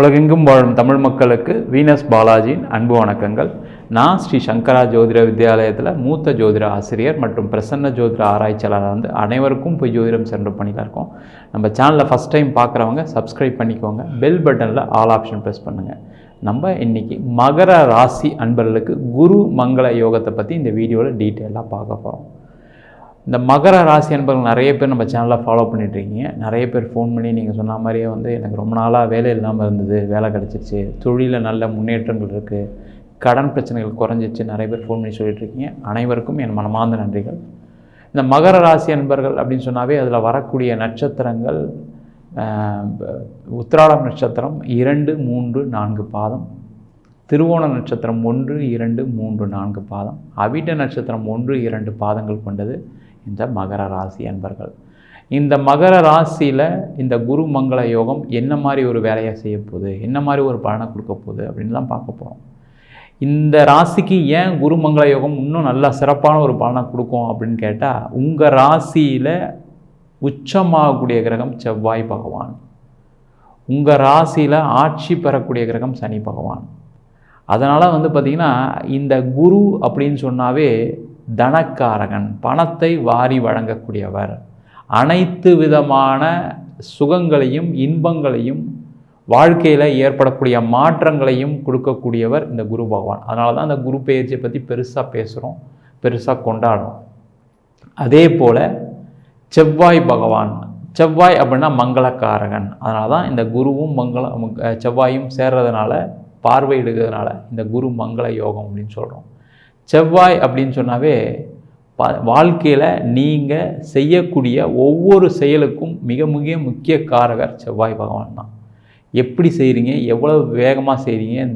உலகெங்கும் வாழும் தமிழ் மக்களுக்கு வீனஸ் பாலாஜியின் அன்பு வணக்கங்கள். நான் ஸ்ரீ சங்கரா ஜோதிட வித்யாலயத்தில் மூத்த ஜோதிட ஆசிரியர் மற்றும் பிரசன்ன ஜோதிட ஆராய்ச்சியாளராக வந்து அனைவருக்கும் போய் ஜோதிடம் சென்ற பண்ணியில் இருக்கோம். நம்ம சேனலில் ஃபஸ்ட் டைம் பார்க்குறவங்க சப்ஸ்கிரைப் பண்ணிக்கோங்க, பெல் பட்டனில் ஆல் ஆப்ஷன் ப்ரெஸ் பண்ணுங்கள். நம்ம இன்றைக்கி மகர ராசி அன்பர்களுக்கு குரு மங்கள யோகத்தை பற்றி இந்த வீடியோவில் டீட்டெயிலாக பார்க்க போகிறோம். இந்த மகர ராசி அன்பர்கள் நிறைய பேர் நம்ம சேனலில் ஃபாலோ பண்ணிட்டுருக்கீங்க. நிறைய பேர் ஃபோன் பண்ணி நீங்கள் சொன்ன மாதிரியே வந்து எனக்கு ரொம்ப நாளாக வேலை இல்லாமல் இருந்தது, வேலை கிடச்சிருச்சு, தொழிலில் நல்ல முன்னேற்றங்கள் இருக்குது, கடன் பிரச்சனைகள் குறைஞ்சிச்சு, நிறைய பேர் ஃபோன் பண்ணி சொல்லிட்டுருக்கீங்க. அனைவருக்கும் என் மனமார்ந்த நன்றிகள். இந்த மகர ராசி அன்பர்கள் அப்படின்னு சொன்னாவே அதில் வரக்கூடிய நட்சத்திரங்கள் உத்திராடம் நட்சத்திரம் 2, 3, 4 பாதம், திருவோண நட்சத்திரம் 1, 2, 3, 4 பாதம், அவிட்ட நட்சத்திரம் 1, 2 பாதங்கள் கொண்டது இந்த மகர ராசி அன்பர்கள். இந்த மகர ராசியில் இந்த குரு மங்கள யோகம் என்ன மாதிரி ஒரு வேலையை செய்ய போகுது, என்ன மாதிரி ஒரு பலனை கொடுக்க போகுது அப்படின்னு தான் பார்க்க போகிறோம். இந்த ராசிக்கு ஏன் குரு மங்கள யோகம் இன்னும் நல்லா சிறப்பான ஒரு பலனை கொடுக்கும் அப்படின்னு கேட்டால், உங்கள் ராசியில் உச்சமாகக்கூடிய கிரகம் செவ்வாய் பகவான், உங்கள் ராசியில் ஆட்சி பெறக்கூடிய கிரகம் சனி பகவான். அதனால் வந்து பார்த்திங்கன்னா இந்த குரு அப்படின்னு சொன்னாவே தனக்காரகன், பணத்தை வாரி வழங்கக்கூடியவர், அனைத்து விதமான சுகங்களையும் இன்பங்களையும் வாழ்க்கையில் ஏற்படக்கூடிய மாற்றங்களையும் கொடுக்கக்கூடியவர் இந்த குரு பகவான். அதனால தான் இந்த குரு பெயர்ச்சியை பற்றி பெருசாக பேசுகிறோம், பெருசாக கொண்டாடுறோம். அதே போல் செவ்வாய் பகவான், செவ்வாய் அப்படின்னா மங்களக்காரகன். அதனால தான் இந்த குருவும் செவ்வாயும் சேர்றதுனால, பார்வையிடுகிறதுனால இந்த குரு மங்கள யோகம் அப்படின்னு சொல்கிறோம். செவ்வாய் அப்படின்னு சொன்னாவே வாழ்க்கையில் நீங்கள் செய்யக்கூடிய ஒவ்வொரு செயலுக்கும் மிக மிக முக்கிய காரகர் செவ்வாய் பகவான் தான். எப்படி செய்கிறீங்க, எவ்வளவு வேகமாக செய்கிறீங்க,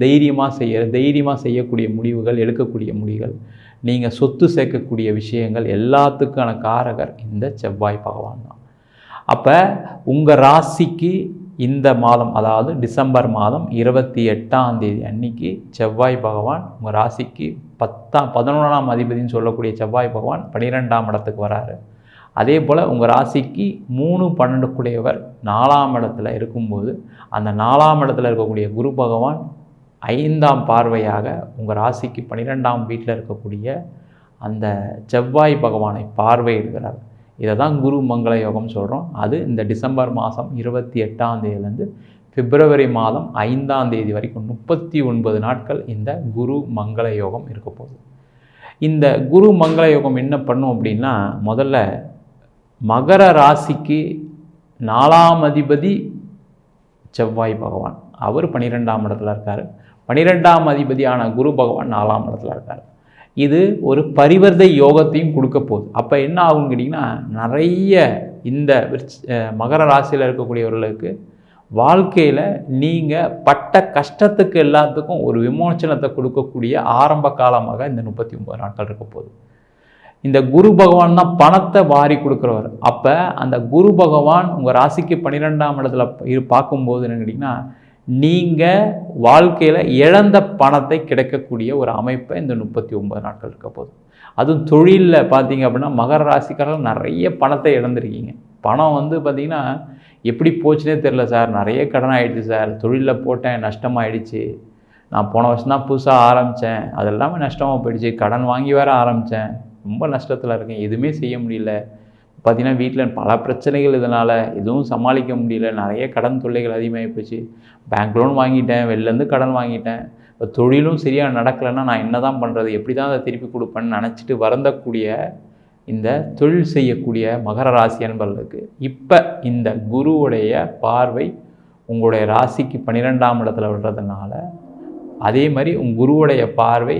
தைரியமாக செய்யக்கூடிய முடிவுகள், எடுக்கக்கூடிய முடிவுகள், நீங்கள் சொத்து சேர்க்கக்கூடிய விஷயங்கள் எல்லாத்துக்கான காரகர் இந்த செவ்வாய் பகவான் தான். அப்போ உங்கள் ராசிக்கு இந்த மாதம், அதாவது டிசம்பர் மாதம் 28ஆம் தேதி அன்னைக்கு செவ்வாய் பகவான் உங்கள் ராசிக்கு 11ஆம் அதிபதினு சொல்லக்கூடிய செவ்வாய் பகவான் 12ஆம் இடத்துக்கு வராரு. அதே போல் உங்கள் ராசிக்கு 3, 12 கூடியவர் 4ஆம் இடத்துல இருக்கும்போது, அந்த 4ஆம் இடத்துல இருக்கக்கூடிய குரு பகவான் 5ஆம் பார்வையாக உங்கள் ராசிக்கு 12ஆம் வீட்டில் இருக்கக்கூடிய அந்த செவ்வாய் பகவானை பார்வையிடுகிறார். இதை தான் குரு மங்கள யோகம் சொல்கிறோம். அது இந்த டிசம்பர் மாதம் 28ஆம் தேதியிலேருந்து பிப்ரவரி மாதம் 5ஆம் தேதி வரைக்கும் 39 நாட்கள் இந்த குரு மங்கள யோகம் இருக்க போகுது. இந்த குரு மங்கள யோகம் என்ன பண்ணும் அப்படின்னா, முதல்ல மகர ராசிக்கு 4ஆம் அதிபதி செவ்வாய் பகவான், அவர் 12ஆம் இடத்துல இருக்கார். 12ஆம் அதிபதியான குரு பகவான் 4ஆம் இடத்துல இருக்கார். இது ஒரு பரிவர்த்தை யோகத்தையும் கொடுக்க போகுது. அப்போ என்ன ஆகும்னு கேட்டிங்கன்னா, நிறைய இந்த மகர ராசியில் இருக்கக்கூடியவர்களுக்கு வாழ்க்கையில் நீங்கள் பட்ட கஷ்டத்துக்கு எல்லாத்துக்கும் ஒரு விமோச்சனத்தை கொடுக்கக்கூடிய ஆரம்ப காலமாக இந்த 39 நாட்கள் இருக்க போகுது. இந்த குரு பகவான் தான் பணத்தை வாரி கொடுக்குறவர். அப்போ அந்த குரு பகவான் உங்கள் ராசிக்கு 12ஆம் இடத்துல பார்க்கும்போது என்ன கேட்டிங்கன்னா, நீங்கள் வாழ்க்கையில் இழந்த பணத்தை கிடைக்கக்கூடிய ஒரு அமைப்பை இந்த 39 நாட்கள் இருக்க போகுது. அதுவும் தொழிலில் பார்த்தீங்க அப்படின்னா மகர ராசிக்காரர்கள் நிறைய பணத்தை இழந்திருக்கீங்க. பணம் வந்து பார்த்திங்கன்னா எப்படி போச்சுனே தெரில சார், நிறைய கடன் ஆகிடுச்சு சார், தொழிலில் போட்டேன் நஷ்டமாகிடுச்சு, நான் போன வருஷம் தான் புதுசாக ஆரம்பித்தேன், அது எல்லாமே நஷ்டமாக போயிடுச்சு, கடன் வாங்கி வேறு ஆரம்பித்தேன், ரொம்ப நஷ்டத்தில் இருக்கேன், எதுவுமே செய்ய முடியல, பார்த்திங்கன்னா வீட்டில் பல பிரச்சனைகள், இதனால் எதுவும் சமாளிக்க முடியல, நிறைய கடன் தொல்லைகள் அதிகமாகி போச்சு, பேங்க் லோன் வாங்கிட்டேன், வெளிலேருந்து கடன் வாங்கிட்டேன், இப்போ தொழிலும் சரியாக நடக்கலைன்னா நான் என்ன தான் பண்ணுறது, எப்படி தான் அதை திருப்பி கொடுப்பேன்னு நினச்சிட்டு வருந்தக்கூடிய இந்த தொழில் செய்யக்கூடிய மகர ராசி அன்பர்களுக்கு இப்போ இந்த குருவுடைய பார்வை உங்களுடைய ராசிக்கு 12ஆம் இடத்துல விடுறதுனால, அதே மாதிரி குருவுடைய பார்வை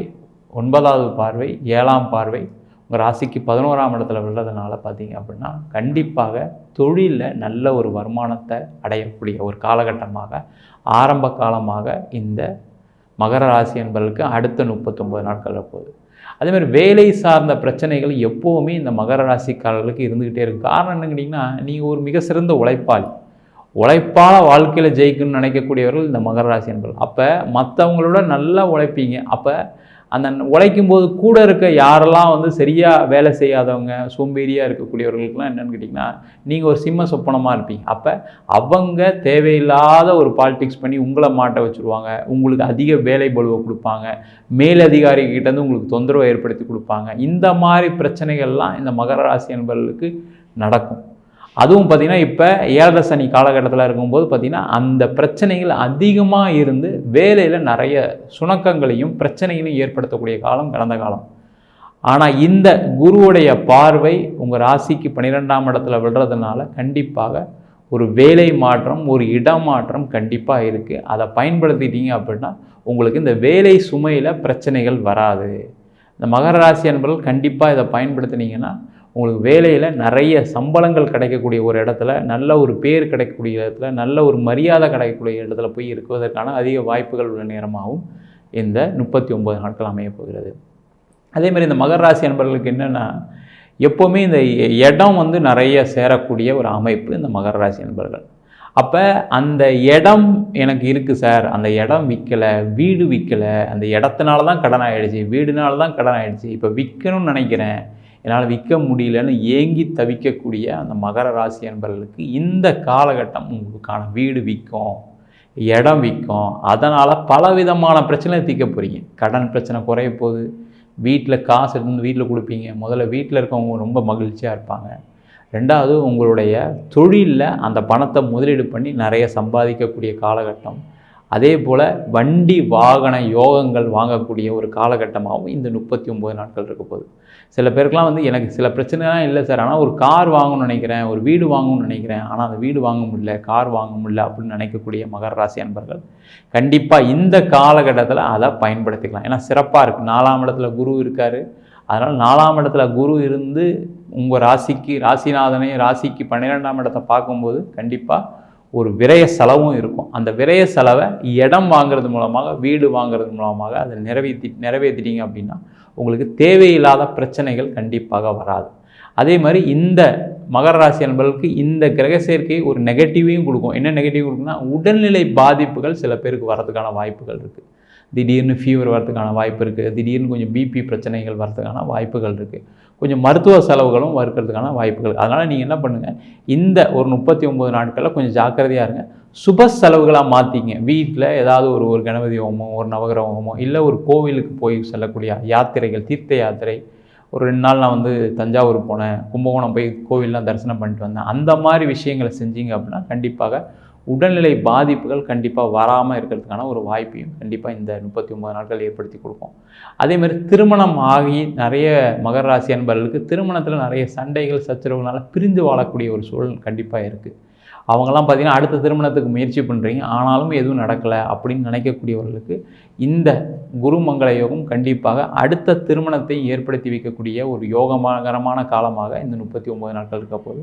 9வது பார்வை 7ஆம் பார்வை உங்கள் ராசிக்கு 11ஆம் இடத்துல விடுறதுனால பார்த்தீங்க அப்படின்னா, கண்டிப்பாக தொழிலில் நல்ல ஒரு வருமானத்தை அடையக்கூடிய ஒரு காலகட்டமாக, ஆரம்ப காலமாக இந்த மகர ராசி என்பவர்களுக்கு அடுத்த 39 நாட்கள் போகுது. அதேமாதிரி வேலை சார்ந்த பிரச்சனைகள் எப்போவுமே இந்த மகர ராசிக்காரர்களுக்கு இருந்துக்கிட்டே இருக்குது. காரணம் என்னன்னு கேட்டிங்கன்னா, நீங்கள் ஒரு மிக சிறந்த உழைப்பான வாழ்க்கையில் ஜெயிக்கணும்னு நினைக்கக்கூடியவர்கள் இந்த மகர ராசி என்பவர்கள். அப்போ மற்றவங்களோட நல்லா உழைப்பீங்க. அப்போ அந்த உழைக்கும்போது கூட இருக்க யாரெல்லாம் வந்து சரியாக வேலை செய்யாதவங்க, சோம்பேறியாக இருக்கக்கூடியவர்களுக்கெல்லாம் என்னென்னு கேட்டிங்கன்னா, நீங்கள் ஒரு சிம்ம சொப்பனமாக இருப்பீங்க. அப்போ அவங்க தேவையில்லாத ஒரு பாலிடிக்ஸ் பண்ணி உங்களை மாட்ட வச்சுருவாங்க, உங்களுக்கு அதிக வேலை பளுவை கொடுப்பாங்க, மேலதிகாரிகிட்டேருந்து உங்களுக்கு தொந்தரவை ஏற்படுத்தி கொடுப்பாங்க. இந்த மாதிரி பிரச்சனைகள்லாம் இந்த மகர ராசி என்பவர்களுக்கு நடக்கும். அதுவும் பார்த்திங்கன்னா இப்போ 7 சனி காலகட்டத்தில் இருக்கும்போது பார்த்திங்கன்னா அந்த பிரச்சனைகள் அதிகமாக இருந்து வேலையில் நிறைய சுணக்கங்களையும் பிரச்சனைகளையும் ஏற்படுத்தக்கூடிய காலம் கடந்த காலம். ஆனால் இந்த குருவுடைய பார்வை உங்கள் ராசிக்கு 12ஆம் இடத்துல விடுறதுனால கண்டிப்பாக ஒரு வேலை மாற்றம், ஒரு இடமாற்றம் கண்டிப்பாக இருக்குது. அதை பயன்படுத்திட்டீங்க அப்படின்னா உங்களுக்கு இந்த வேலை சுமையில் பிரச்சனைகள் வராது. இந்த மகர ராசி என்பவர்கள் கண்டிப்பாக இதை பயன்படுத்தினீங்கன்னா உங்களுக்கு வேலையில் நிறைய சம்பளங்கள் கிடைக்கக்கூடிய ஒரு இடத்துல, நல்ல ஒரு பேர் கிடைக்கக்கூடிய இடத்துல, நல்ல ஒரு மரியாதை கிடைக்கக்கூடிய இடத்துல போய் இருக்குவதற்கான அதிக வாய்ப்புகள் உள்ள நேரமாகவும் இந்த 39 நாட்கள் அமைய போகிறது. அதேமாதிரி இந்த மகர ராசி என்பவர்களுக்கு என்னென்னா, எப்போவுமே இந்த இடம் வந்து நிறைய சேரக்கூடிய ஒரு அமைப்பு இந்த மகர ராசி என்பவர்கள். அப்போ அந்த இடம் எனக்கு இருக்குது சார், அந்த இடம் விற்கலை, வீடு விற்கலை, அந்த இடத்தினால தான் கடன் ஆகிடுச்சு, வீடுனால தான் கடன் ஆகிடுச்சு, இப்போ விற்கணும்னு நினைக்கிறேன், என்னால் விற்க முடியலன்னு ஏங்கி தவிக்கக்கூடிய அந்த மகர ராசி என்பவர்களுக்கு இந்த காலகட்டம் உங்களுக்கான வீடு விற்கும், இடம் விற்கும். அதனால் பலவிதமான பிரச்சனை தீர்க்க போகிறீங்க. கடன் பிரச்சனை குறைய போகுது, வீட்டில் காசு எடுத்து வீட்டில் கொடுப்பீங்க. முதல்ல வீட்டில் இருக்கவங்க ரொம்ப மகிழ்ச்சியாக இருப்பாங்க. ரெண்டாவது உங்களுடைய தொழிலில் அந்த பணத்தை முதலீடு பண்ணி நிறைய சம்பாதிக்கக்கூடிய காலகட்டம். அதே போல் வண்டி வாகன யோகங்கள் வாங்கக்கூடிய ஒரு காலகட்டமாகவும் இந்த 39 நாட்கள் இருக்க போகுது. சில பேருக்குலாம் வந்து எனக்கு சில பிரச்சனைலாம் இல்லை சார், ஆனால் ஒரு கார் வாங்கணும்னு நினைக்கிறேன், ஒரு வீடு வாங்கணும்னு நினைக்கிறேன், ஆனால் அந்த வீடு வாங்க முடியல, கார் வாங்க முடியல அப்படின்னு நினைக்கக்கூடிய மகர ராசி அன்பர்கள் கண்டிப்பாக இந்த காலகட்டத்தில் அதை பயன்படுத்திக்கலாம். ஏன்னா சிறப்பாக இருக்குது. 4ஆம் இடத்துல குரு இருக்கார். அதனால் 4ஆம் இடத்துல குரு இருந்து உங்கள் ராசிக்கு ராசிநாதனை ராசிக்கு 12ஆம் இடத்தை பார்க்கும்போது கண்டிப்பாக ஒரு விரய செலவும் இருக்கும். அந்த விரய செலவை இடம் வாங்கிறது மூலமாக, வீடு வாங்கிறது மூலமாக அதை நிறைவேற்றிட்டீங்க அப்படின்னா உங்களுக்கு தேவையில்லாத பிரச்சனைகள் கண்டிப்பாக வராது. அதே மாதிரி இந்த மகர ராசி என்பவர்களுக்கு இந்த கிரக சேர்க்கை ஒரு நெகட்டிவையும் கொடுக்கும். என்ன நெகட்டிவ் கொடுக்குன்னா, உடல்நிலை பாதிப்புகள் சில பேருக்கு வரதுக்கான வாய்ப்புகள் இருக்குது. திடீர்னு ஃபீவர் வரதுக்கான வாய்ப்பு இருக்குது, திடீர்னு கொஞ்சம் பிபி பிரச்சனைகள் வரதுக்கான வாய்ப்புகள் இருக்குது, கொஞ்சம் மருத்துவ செலவுகளும் இருக்கிறதுக்கான வாய்ப்புகள். அதனால் நீங்கள் என்ன பண்ணுங்கள், இந்த ஒரு 39 நாட்களில் கொஞ்சம் ஜாக்கிரதையாக இருங்க. சுப செலவுகளாக மாற்றிங்க. வீட்டில் ஏதாவது ஒரு கணபதி ஹோமம், ஒரு நவகிரக ஹோமம், இல்லை ஒரு கோவிலுக்கு போய் செல்லக்கூடிய யாத்திரைகள், தீர்த்த யாத்திரை. ஒரு 2 நாள் நான் வந்து தஞ்சாவூர் போனேன், கும்பகோணம் போய் கோவில்லாம் தரிசனம் பண்ணிட்டு வந்தேன். அந்த மாதிரி விஷயங்களை செஞ்சீங்க அப்படின்னா கண்டிப்பாக உடல்நிலை பாதிப்புகள் கண்டிப்பாக வராமல் இருக்கிறதுக்கான ஒரு வாய்ப்பையும் கண்டிப்பாக இந்த 39 நாட்கள் ஏற்படுத்தி கொடுக்கும். அதேமாதிரி திருமணம் ஆகி நிறைய மகர ராசி அன்பர்களுக்கு திருமணத்தில் நிறைய சண்டைகள் சச்சரவுகளால் பிரிந்து வாழக்கூடிய ஒரு சூழல் கண்டிப்பாக இருக்குது. அவங்கெல்லாம் பார்த்திங்கன்னா அடுத்த திருமணத்துக்கு முயற்சி பண்ணுறீங்க, ஆனாலும் எதுவும் நடக்கலை அப்படின்னு நினைக்கக்கூடியவர்களுக்கு இந்த குருமங்கள யோகம் கண்டிப்பாக அடுத்த திருமணத்தை ஏற்படுத்தி வைக்கக்கூடிய ஒரு யோககரமான காலமாக இந்த 39 நாட்கள் இருக்க போகுது.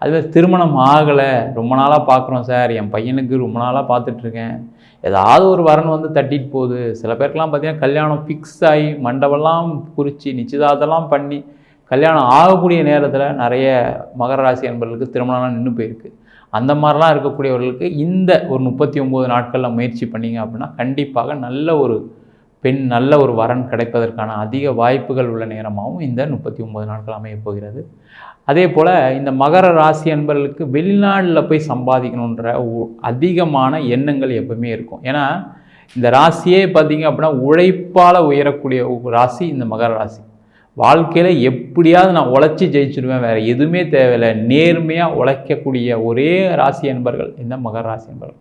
அதுமாதிரி திருமணம் ஆகலை, ரொம்ப நாளாக பார்க்குறோம் சார், என் பையனுக்கு ரொம்ப நாளாக பார்த்துட்ருக்கேன், ஏதாவது ஒரு வரன் வந்து தட்டிட்டு போகுது. சில பேருக்கெலாம் பார்த்திங்கன்னா கல்யாணம் ஃபிக்ஸ் ஆகி மண்டபம்லாம் குறித்து நிச்சயதார்த்தம்லாம் பண்ணி கல்யாணம் ஆகக்கூடிய நேரத்தில் நிறைய மகர ராசி அன்பர்களுக்கு திருமணம்லாம் நின்று போயிருக்கு. அந்த மாதிரிலாம் இருக்கக்கூடியவர்களுக்கு இந்த ஒரு 39 நாட்களில் முயற்சி பண்ணிங்க அப்படின்னா கண்டிப்பாக நல்ல ஒரு பெண், நல்ல ஒரு வரன் கிடைப்பதற்கான அதிக வாய்ப்புகள் உள்ள நேரமாகவும் இந்த 39 நாட்கள் அமைய போகிறது. அதே போல் இந்த மகர ராசி அன்பர்களுக்கு வெளிநாட்டில் போய் சம்பாதிக்கணுன்ற அதிகமான எண்ணங்கள் எப்பவுமே இருக்கும். ஏன்னா இந்த ராசியே பார்த்திங்க அப்படின்னா உழைப்பால் உயரக்கூடிய ராசி இந்த மகர ராசி. வாழ்க்கையில் எப்படியாவது நான் உழைச்சி ஜெயிச்சிடுவேன், வேறு எதுவுமே தேவையில்லை, நேர்மையாக உழைக்கக்கூடிய ஒரே ராசி என்பர்கள் இந்த மகர ராசி என்பர்கள்.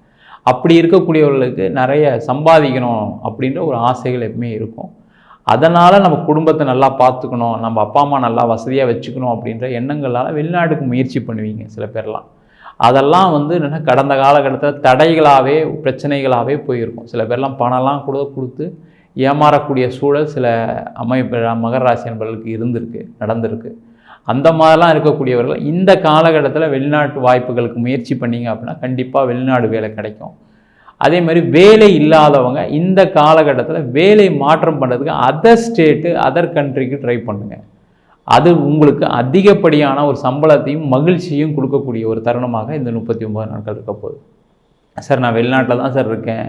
அப்படி இருக்கக்கூடியவர்களுக்கு நிறைய சம்பாதிக்கணும் அப்படின்ற ஒரு ஆசைகள் எப்பவுமே இருக்கும். அதனால் நம்ம குடும்பத்தை நல்லா பார்த்துக்கணும், நம்ம அப்பா அம்மா நல்லா வசதியாக வச்சுக்கணும் அப்படின்ற எண்ணங்களால் வெளிநாட்டுக்கு முயற்சி பண்ணுவீங்க சில பேர்லாம். அதெல்லாம் வந்து என்னென்னா கடந்த காலகட்டத்தில் தடைகளாகவே பிரச்சனைகளாகவே போயிருக்கும். சில பேர்லாம் பணம்லாம் கொடுத்து ஏமாறக்கூடிய சூழல் சில மகர ராசி என்பவர்களுக்கு நடந்திருக்கு. அந்த மாதிரிலாம் இருக்கக்கூடியவர்கள் இந்த காலகட்டத்தில் வெளிநாட்டு வாய்ப்புகளுக்கு முயற்சி பண்ணிங்க அப்படின்னா கண்டிப்பாக வெளிநாடு வேலை கிடைக்கும். அதே மாதிரி வேலை இல்லாதவங்க இந்த காலகட்டத்தில் வேலை மாற்றம் பண்ணுறதுக்கு அதர் ஸ்டேட்டு, அதர் கண்ட்ரிக்கு ட்ரை பண்ணுங்கள். அது உங்களுக்கு அதிகப்படியான ஒரு சம்பளத்தையும் மகிழ்ச்சியும் கொடுக்கக்கூடிய ஒரு தருணமாக இந்த 39 நாட்கள் இருக்க போகுது. சார் நான் வெளிநாட்டில் தான் சார் இருக்கேன்,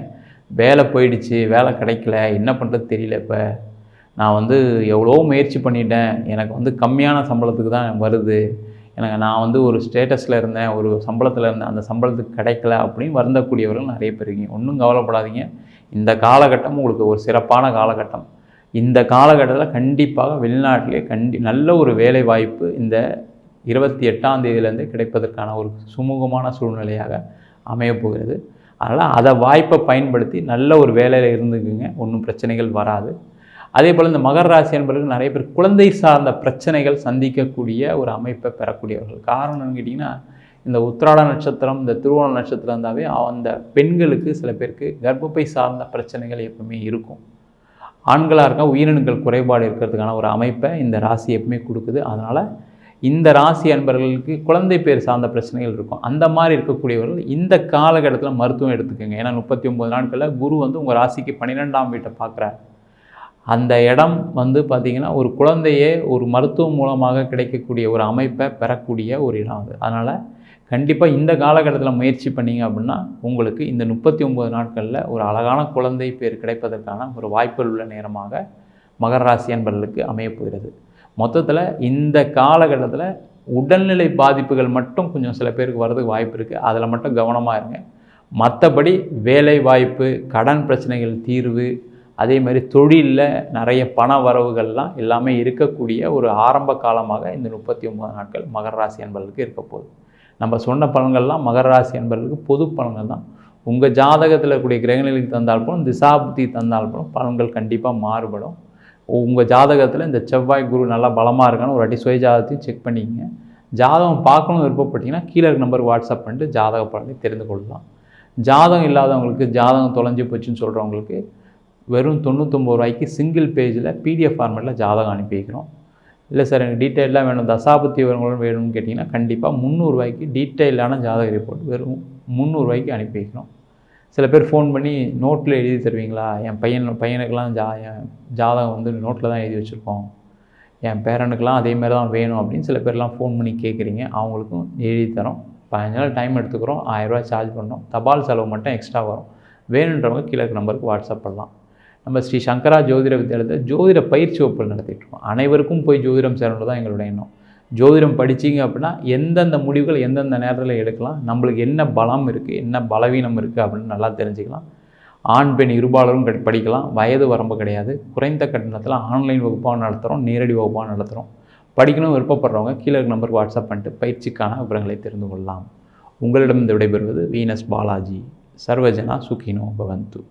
வேலை போயிடுச்சு, வேலை கிடைக்கல, என்ன பண்ணுறது தெரியல, இப்போ நான் வந்து எவ்வளோ முயற்சி பண்ணிட்டேன், எனக்கு வந்து கம்மியான சம்பளத்துக்கு தான் வருது, எனக்கு நான் வந்து ஒரு ஸ்டேட்டஸில் இருந்தேன், ஒரு சம்பளத்தில் இருந்தேன், அந்த சம்பளத்துக்கு கிடைக்கல அப்படின்னு வருந்தக்கூடியவர்கள் நிறைய பேர் இருக்கீங்க. ஒன்றும் கவலைப்படாதீங்க. இந்த காலகட்டம் உங்களுக்கு ஒரு சிறப்பான காலகட்டம். இந்த காலகட்டத்தில் கண்டிப்பாக வெளிநாட்டிலே நல்ல ஒரு வேலை வாய்ப்பு இந்த 28ஆம் தேதியிலேருந்து கிடைப்பதற்கான ஒரு சுமூகமான சூழ்நிலையாக அமையப்போகிறது. அதனால் அதை வாய்ப்பை பயன்படுத்தி நல்ல ஒரு வேலையில் இருந்துக்குங்க, ஒன்றும் பிரச்சனைகள் வராது. அதே போல் இந்த மகர ராசி என்பவர்கள் நிறைய பேர் குழந்தை சார்ந்த பிரச்சனைகள் சந்திக்கக்கூடிய ஒரு அமைப்பை பெறக்கூடியவர்கள். காரணம் என்னன்னு கேட்டிங்கன்னா, இந்த உத்திராட நட்சத்திரம், இந்த திருவோண நட்சத்திரம் இருந்தாவே அந்த பெண்களுக்கு சில பேருக்கு கர்ப்பப்பை சார்ந்த பிரச்சனைகள் எப்பவுமே இருக்கும். ஆண்களாக இருக்க உயிரினங்கள் குறைபாடு இருக்கிறதுக்கான ஒரு அமைப்பை இந்த ராசி எப்பவுமே கொடுக்குது. அதனால் இந்த ராசி அன்பர்களுக்கு குழந்தை பேர் சார்ந்த பிரச்சனைகள் இருக்கும். அந்த மாதிரி இருக்கக்கூடியவர்கள் இந்த காலகட்டத்தில் மருத்துவம் எடுத்துக்கோங்க. ஏன்னா 39 நாட்களில் குரு வந்து உங்கள் ராசிக்கு 12ஆம் வீட்டை பார்க்குறார். அந்த இடம் வந்து பார்த்திங்கன்னா ஒரு குழந்தையே ஒரு மருத்துவம் மூலமாக கிடைக்கக்கூடிய ஒரு அமைப்பை பெறக்கூடிய ஒரு இடம் அது. அதனால் கண்டிப்பாக இந்த காலகட்டத்தில் முயற்சி பண்ணிங்க அப்படின்னா உங்களுக்கு இந்த 39 நாட்களில் ஒரு அழகான குழந்தை பேர் கிடைப்பதற்கான ஒரு வாய்ப்புகள் உள்ள நேரமாக மகர ராசி அன்பர்களுக்கு அமையப்போகிறது. மொத்தத்தில் இந்த காலகட்டத்தில் உடல்நிலை பாதிப்புகள் மட்டும் கொஞ்சம் சில பேருக்கு வர்றதுக்கு வாய்ப்பு இருக்குது. அதில் மட்டும் கவனமாக இருங்க. மற்றபடி வேலை வாய்ப்பு, கடன் பிரச்சனைகள் தீர்வு, அதே மாதிரி தொழிலில் நிறைய பண வரவுகள்லாம் எல்லாமே இருக்கக்கூடிய ஒரு ஆரம்ப காலமாக இந்த 39 நாட்கள் மகர ராசி அன்பர்களுக்கு இருக்க போகுது. நம்ம சொன்ன பலன்கள்லாம் மகர ராசி அன்பர்களுக்கு பொது பலன்கள் தான். உங்கள் ஜாதகத்தில் இருக்கக்கூடிய கிரகநிலைக்கு தந்தால்போலும் திசாபுத்தி தந்தால்போலும் பலன்கள் கண்டிப்பாக மாறுபடும். உங்கள் ஜாதகத்தில் இந்த செவ்வாய் குரு நல்லா பலமாக இருக்கான்னு ஒரு வாட்டி சுய ஜாதகத்தையும் செக் பண்ணிக்கங்க. ஜாதகம் பார்க்கணும் விருப்பப்பட்டீங்கன்னா கீழே இருக்க நம்பருக்கு வாட்ஸ்அப் பண்ணிட்டு ஜாதக பலனை தெரிந்து கொள்ளலாம். ஜாதகம் இல்லாதவங்களுக்கு, ஜாதகம் தொலைஞ்சு போச்சுன்னு சொல்கிறவங்களுக்கு வெறும் 99 ரூபாய்க்கு சிங்கிள் பேஜில் பிடிஎஃப் ஃபார்மேட்டில் ஜாதகம் அனுப்பி வைக்கிறோம். இல்லை சார் எனக்கு டீட்டெயிலாக வேணும், தசாபுத்தி விவரங்களும் வேணும்னு கேட்டிங்கன்னா கண்டிப்பாக 300 ரூபாய்க்கு டீட்டெயிலான ஜாதக ரிப்போர்ட் வெறும் 300 ரூபாய்க்கு அனுப்பி வைக்கிறோம். சில பேர் ஃபோன் பண்ணி நோட்டில் எழுதி தருவீங்களா, என் பையனுக்கெல்லாம் என் ஜாதகம் வந்து நோட்டில் தான் எழுதி வச்சுருக்கோம், என் பேரனுக்கெலாம் அதேமாதிரி தான் வேணும் அப்படின்னு சில பேர்லாம் ஃபோன் பண்ணி கேட்குறீங்க. அவங்களுக்கும் எழுதி தரோம். 15 நாள் டைம் எடுத்துக்கிறோம். 1000 ரூபா சார்ஜ் பண்ணோம். தபால் செலவு மட்டும் எக்ஸ்ட்ரா வரும். வேணுன்றவங்க கீழே இருக்க நம்பருக்கு வாட்ஸ்அப் பண்ணலாம். நம்ம ஸ்ரீ சங்கரா ஜோதிட வித்யாலயத்தில் ஜோதிட பயிற்சி வகுப்புகள் நடத்திட்டுருக்கோம். அனைவருக்கும் போய் ஜோதிடம் சேரணும் தான் எங்களுடைய எண்ணம். ஜோதிடம் படிச்சிங்க அப்படின்னா எந்தெந்த முடிவுகள் எந்தெந்த நேரத்தில் எடுக்கலாம், நம்மளுக்கு என்ன பலம் இருக்குது, என்ன பலவீனம் இருக்குது அப்படின்னு நல்லா தெரிஞ்சுக்கலாம். ஆண் பெண் இருபாலரும் படிக்கலாம். வயது வரம்பு கிடையாது. குறைந்த கட்டணத்தில் ஆன்லைன் வகுப்பாக நடத்துகிறோம், நேரடி வகுப்பாக நடத்துகிறோம். படிக்கணும் விருப்பப்படுறவங்க கீழே இருக்க நம்பருக்கு வாட்ஸ்அப் பண்ணிட்டு பயிற்சிக்கான விவரங்களை தெரிந்து கொள்ளலாம். உங்களிடம் இந்த விடைபெறுவது வீனஸ் பாலாஜி. சர்வஜனா சுகினோ பவந்து.